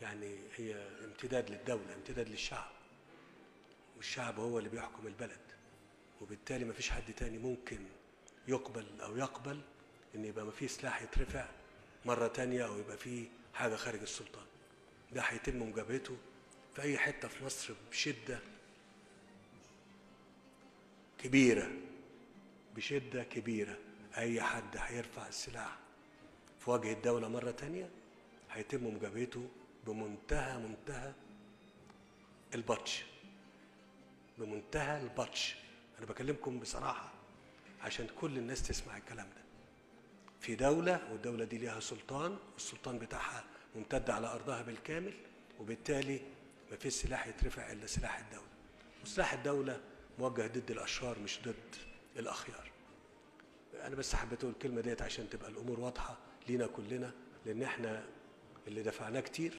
يعني هي امتداد للدولة، امتداد للشعب، والشعب هو اللي بيحكم البلد، وبالتالي مفيش حد تاني ممكن يقبل أو يقبل إن يبقى مفيه سلاح يترفع مرة تانية أو يبقى فيه حاجة خارج السلطان. ده هيتم مجابهته في أي حتة في مصر بشدة كبيرة، بشدة كبيرة. أي حد هيرفع السلاح في وجه الدولة مرة تانية هيتم مجابهته بمنتهى البطش، بمنتهى البطش. أنا بكلمكم بصراحة عشان كل الناس تسمع الكلام ده. في دولة، والدولة دي ليها سلطان، والسلطان بتاعها ممتد على أرضها بالكامل، وبالتالي ما فيش سلاح يترفع إلا سلاح الدولة، وسلاح الدولة موجه ضد الأشرار مش ضد الأخيار. أنا بس حبيت أقول الكلمة ديت عشان تبقى الأمور واضحة لينا كلنا، لأن إحنا اللي دفعناه كتير